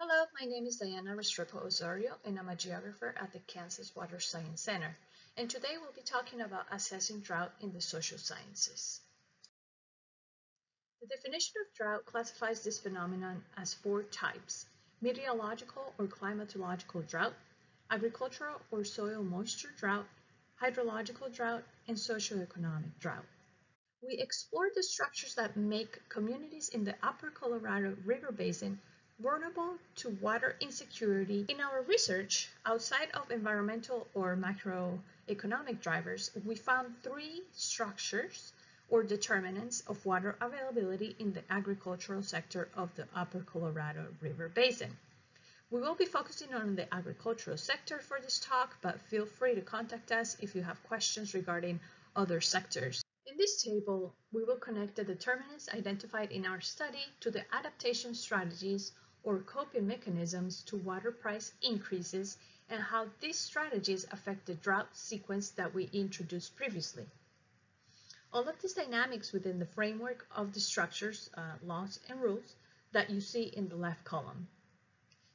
Hello, my name is Diana Restrepo-Osorio, and I'm a geographer at the Kansas Water Science Center. And today we'll be talking about assessing drought in the social sciences. The definition of drought classifies this phenomenon as four types: meteorological or climatological drought, agricultural or soil moisture drought, hydrological drought, and socioeconomic drought. We explored the structures that make communities in the upper Colorado River Basin vulnerable to water insecurity. In our research, outside of environmental or macroeconomic drivers, we found three structures or determinants of water availability in the agricultural sector of the upper Colorado River Basin. We will be focusing on the agricultural sector for this talk, but feel free to contact us if you have questions regarding other sectors. In this table, we will connect the determinants identified in our study to the adaptation strategies or coping mechanisms to water price increases and how these strategies affect the drought sequence that we introduced previously. All of these dynamics within the framework of the structures, laws, and rules that you see in the left column.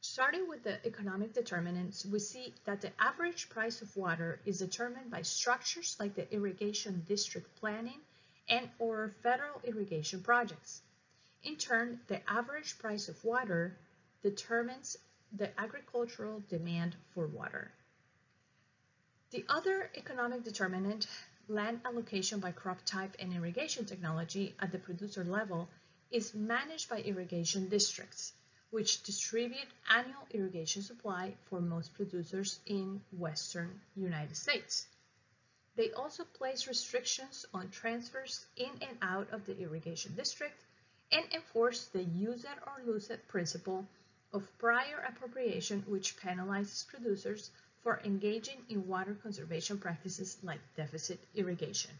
Starting with the economic determinants, we see that the average price of water is determined by structures like the irrigation district planning and/or federal irrigation projects. In turn, the average price of water determines the agricultural demand for water. The other economic determinant, land allocation by crop type and irrigation technology at the producer level, is managed by irrigation districts, which distribute annual irrigation supply for most producers in western United States. They also place restrictions on transfers in and out of the irrigation district and enforce the use it or lose it principle of prior appropriation, which penalizes producers for engaging in water conservation practices like deficit irrigation.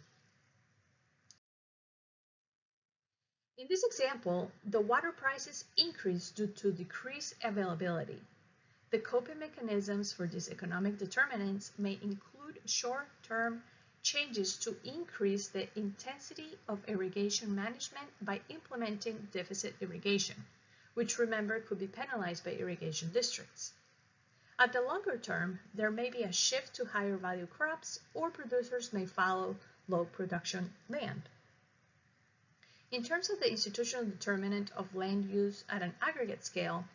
In this example, the water prices increase due to decreased availability. The coping mechanisms for these economic determinants may include short-term changes to increase the intensity of irrigation management by implementing deficit irrigation, which, remember, could be penalized by irrigation districts. At the longer term, there may be a shift to higher value crops, or producers may follow low production land. In terms of the institutional determinant of land use at an aggregate scale,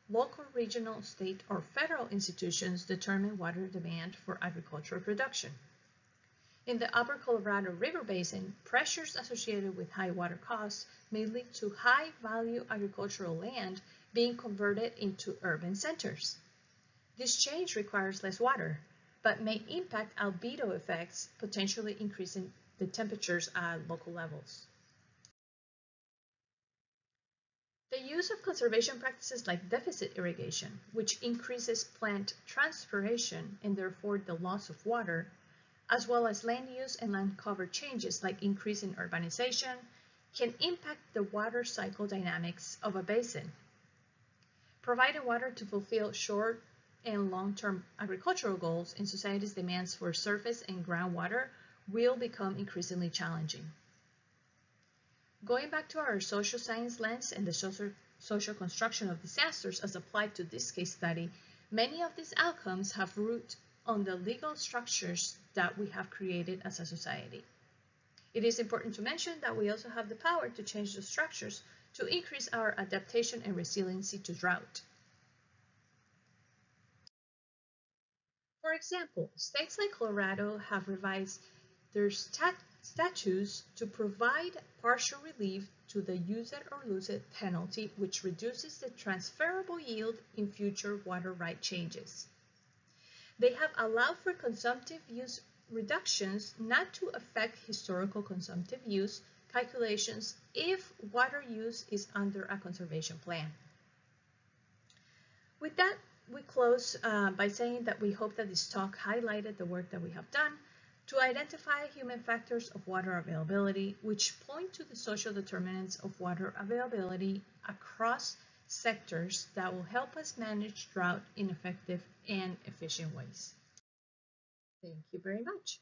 local, regional, state, or federal institutions determine water demand for agricultural production. In the upper Colorado River Basin, pressures associated with high water costs may lead to high-value agricultural land being converted into urban centers. This change requires less water, but may impact albedo effects, potentially increasing the temperatures at local levels. The use of conservation practices like deficit irrigation, which increases plant transpiration and therefore the loss of water, as well as land use and land cover changes like increasing urbanization, can impact the water cycle dynamics of a basin. Providing water to fulfill short and long-term agricultural goals and society's demands for surface and groundwater will become increasingly challenging. Going back to our social science lens and the social construction of disasters as applied to this case study, many of these outcomes have root on the legal structures that we have created as a society. It is important to mention that we also have the power to change the structures to increase our adaptation and resiliency to drought. For example, states like Colorado have revised their statutes to provide partial relief to the use it or lose it penalty, which reduces the transferable yield in future water right changes. They have allowed for consumptive use reductions not to affect historical consumptive use calculations if water use is under a conservation plan. With that, we close by saying that we hope that this talk highlighted the work that we have done to identify human factors of water availability, which point to the social determinants of water availability across sectors that will help us manage drought in effective and efficient ways. Thank you very much.